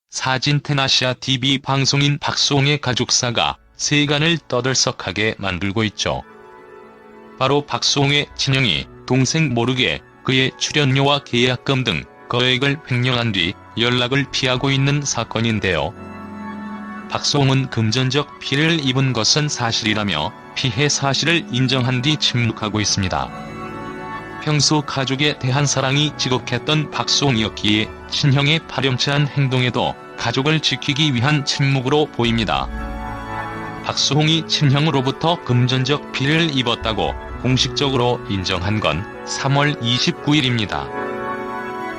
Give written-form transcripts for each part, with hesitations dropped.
사진 테나시아 TV 방송인 박수홍의 가족사가 세간을 떠들썩하게 만들고 있죠. 바로 박수홍의 친형이 동생 모르게 그의 출연료와 계약금 등 거액을 횡령한 뒤 연락을 피하고 있는 사건인데요. 박수홍은 금전적 피해를 입은 것은 사실이라며 피해 사실을 인정한 뒤 침묵하고 있습니다. 평소 가족에 대한 사랑이 지극했던 박수홍이었기에 친형의 파렴치한 행동에도 가족을 지키기 위한 침묵으로 보입니다. 박수홍이 친형으로부터 금전적 피해를 입었다고 공식적으로 인정한 건 3월 29일입니다.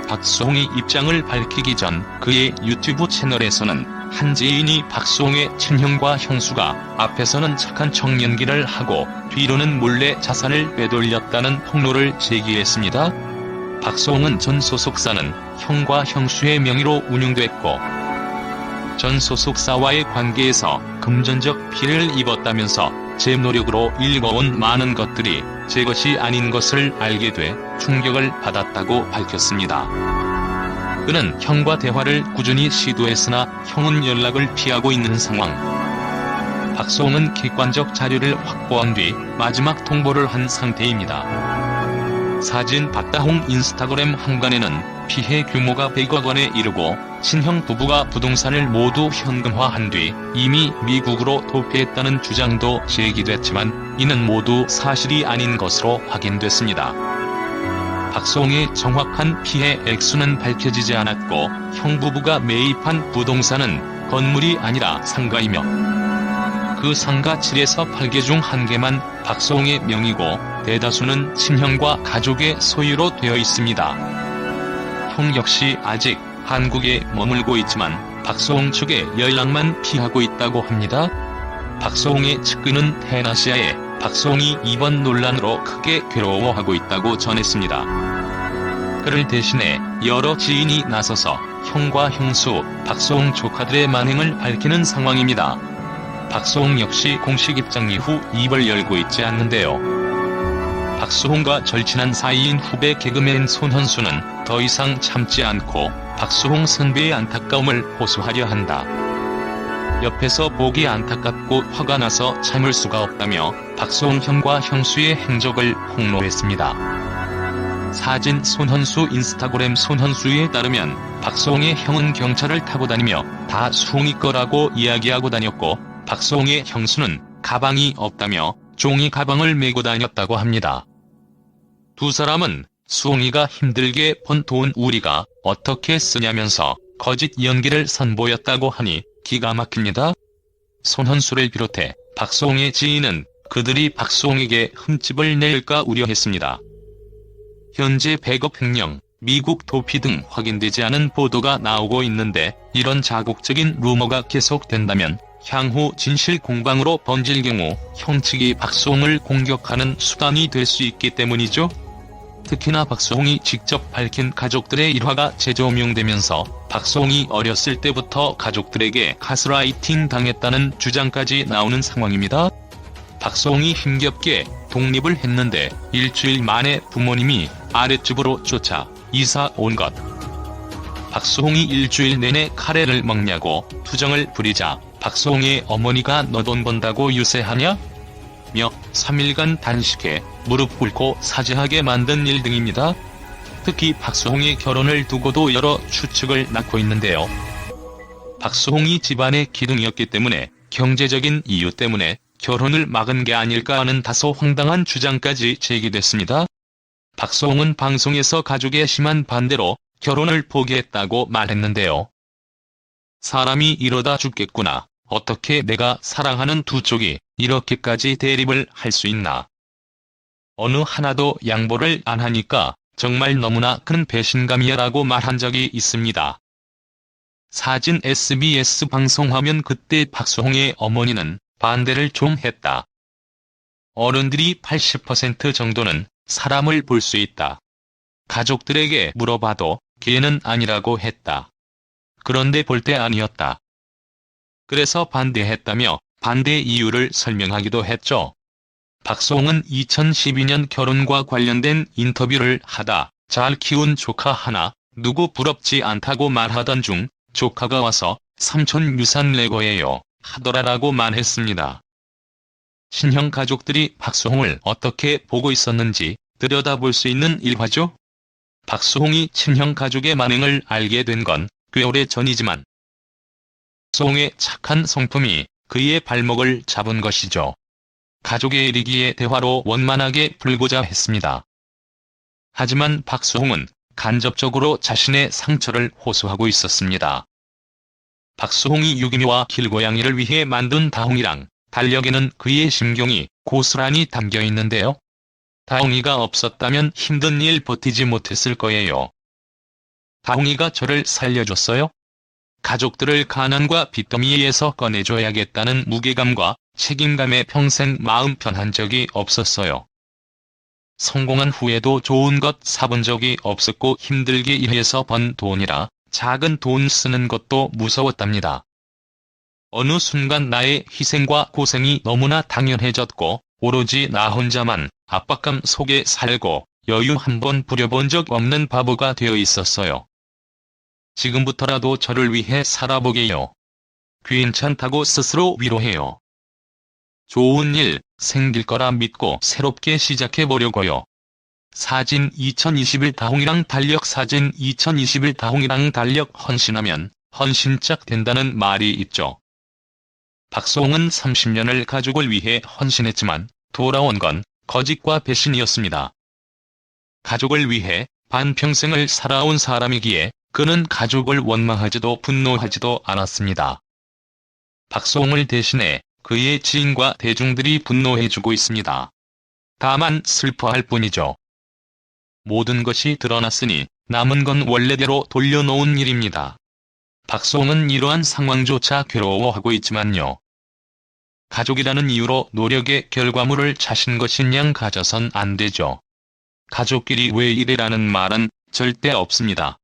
박수홍이 입장을 밝히기 전 그의 유튜브 채널에서는 한 지인이 박수홍의 친형과 형수가 앞에서는 착한 청년기를 하고 뒤로는 몰래 자산을 빼돌렸다는 폭로를 제기했습니다. 박수홍은 전 소속사는 형과 형수의 명의로 운영됐고 전 소속사와의 관계에서 금전적 피해를 입었다면서 제 노력으로 일궈온 많은 것들이 제 것이 아닌 것을 알게 돼 충격을 받았다고 밝혔습니다. 그는 형과 대화를 꾸준히 시도했으나 형은 연락을 피하고 있는 상황. 박수홍은 객관적 자료를 확보한 뒤 마지막 통보를 한 상태입니다. 사진 박다홍 인스타그램 한간에는 피해 규모가 100억 원에 이르고 친형 부부가 부동산을 모두 현금화한 뒤 이미 미국으로 도피했다는 주장도 제기됐지만 이는 모두 사실이 아닌 것으로 확인됐습니다. 박수홍의 정확한 피해 액수는 밝혀지지 않았고 형 부부가 매입한 부동산은 건물이 아니라 상가이며 그 상가 7에서 8개 중 1개만 박수홍의 명의고 대다수는 친형과 가족의 소유로 되어 있습니다. 형 역시 아직 한국에 머물고 있지만 박수홍 측의 연락만 피하고 있다고 합니다. 박수홍의 측근은 테나시아에 박수홍이 이번 논란으로 크게 괴로워하고 있다고 전했습니다. 그를 대신해 여러 지인이 나서서 형과 형수, 박수홍 조카들의 만행을 밝히는 상황입니다. 박수홍 역시 공식 입장 이후 입을 열고 있지 않는데요. 박수홍과 절친한 사이인 후배 개그맨 손헌수는 더 이상 참지 않고 박수홍 선배의 안타까움을 호소하려 한다. 옆에서 보기 안타깝고 화가 나서 참을 수가 없다며 박수홍 형과 형수의 행적을 폭로했습니다. 사진 손헌수 인스타그램 손헌수에 따르면 박수홍의 형은 경차를 타고 다니며 다 수홍이 거라고 이야기하고 다녔고 박수홍의 형수는 가방이 없다며 종이 가방을 메고 다녔다고 합니다. 두 사람은 수홍이가 힘들게 번 돈 우리가 어떻게 쓰냐면서 거짓 연기를 선보였다고 하니 기가 막힙니다. 손헌수를 비롯해 박수홍의 지인은 그들이 박수홍에게 흠집을 낼까 우려했습니다. 현재 100억 횡령, 미국 도피 등 확인되지 않은 보도가 나오고 있는데 이런 자극적인 루머가 계속된다면 향후 진실 공방으로 번질 경우 형 측이 박수홍을 공격하는 수단이 될 수 있기 때문이죠. 특히나 박수홍이 직접 밝힌 가족들의 일화가 재조명되면서 박수홍이 어렸을 때부터 가족들에게 가스라이팅 당했다는 주장까지 나오는 상황입니다. 박수홍이 힘겹게 독립을 했는데 일주일 만에 부모님이 아랫집으로 쫓아 이사 온 것. 박수홍이 일주일 내내 카레를 먹냐고 투정을 부리자 박수홍의 어머니가 너 돈 번다고 유세하냐? 며 3일간 단식해 무릎 꿇고 사죄하게 만든 일 등입니다. 특히 박수홍의 결혼을 두고도 여러 추측을 낳고 있는데요. 박수홍이 집안의 기둥이었기 때문에 경제적인 이유 때문에 결혼을 막은 게 아닐까 하는 다소 황당한 주장까지 제기됐습니다. 박수홍은 방송에서 가족의 심한 반대로 결혼을 포기했다고 말했는데요. 사람이 이러다 죽겠구나. 어떻게 내가 사랑하는 두 쪽이 이렇게까지 대립을 할 수 있나. 어느 하나도 양보를 안 하니까 정말 너무나 큰 배신감이야 라고 말한 적이 있습니다. 사진 SBS 방송 화면 그때 박수홍의 어머니는 반대를 좀 했다. 어른들이 80% 정도는 사람을 볼 수 있다. 가족들에게 물어봐도 걔는 아니라고 했다. 그런데 볼 때 아니었다. 그래서 반대했다며 반대 이유를 설명하기도 했죠. 박수홍은 2012년 결혼과 관련된 인터뷰를 하다 잘 키운 조카 하나, 누구 부럽지 않다고 말하던 중 조카가 와서 삼촌 유산 내 거예요 하더라라고만 했습니다. 친형 가족들이 박수홍을 어떻게 보고 있었는지 들여다볼 수 있는 일화죠. 박수홍이 친형 가족의 만행을 알게 된 건 꽤 오래 전이지만 박수홍의 착한 성품이 그의 발목을 잡은 것이죠. 가족의 일이기에 대화로 원만하게 풀고자 했습니다. 하지만 박수홍은 간접적으로 자신의 상처를 호소하고 있었습니다. 박수홍이 유기묘와 길고양이를 위해 만든 다홍이랑 달력에는 그의 심경이 고스란히 담겨 있는데요. 다홍이가 없었다면 힘든 일 버티지 못했을 거예요. 다홍이가 저를 살려줬어요? 가족들을 가난과 빚더미에서 꺼내줘야겠다는 무게감과 책임감에 평생 마음 편한 적이 없었어요. 성공한 후에도 좋은 것 사본 적이 없었고 힘들게 일해서 번 돈이라 작은 돈 쓰는 것도 무서웠답니다. 어느 순간 나의 희생과 고생이 너무나 당연해졌고 오로지 나 혼자만 압박감 속에 살고 여유 한번 부려본 적 없는 바보가 되어 있었어요. 지금부터라도 저를 위해 살아보게요. 괜찮다고 스스로 위로해요. 좋은 일 생길 거라 믿고 새롭게 시작해보려고요. 사진 2021 다홍이랑 달력 사진 2021 다홍이랑 달력 헌신하면 헌신짝 된다는 말이 있죠. 박수홍은 30년을 가족을 위해 헌신했지만 돌아온 건 거짓과 배신이었습니다. 가족을 위해 반평생을 살아온 사람이기에 그는 가족을 원망하지도 분노하지도 않았습니다. 박수홍을 대신해 그의 지인과 대중들이 분노해주고 있습니다. 다만 슬퍼할 뿐이죠. 모든 것이 드러났으니 남은 건 원래대로 돌려놓은 일입니다. 박수홍은 이러한 상황조차 괴로워하고 있지만요. 가족이라는 이유로 노력의 결과물을 자신 것인 양 가져선 안 되죠. 가족끼리 왜 이래라는 말은 절대 없습니다.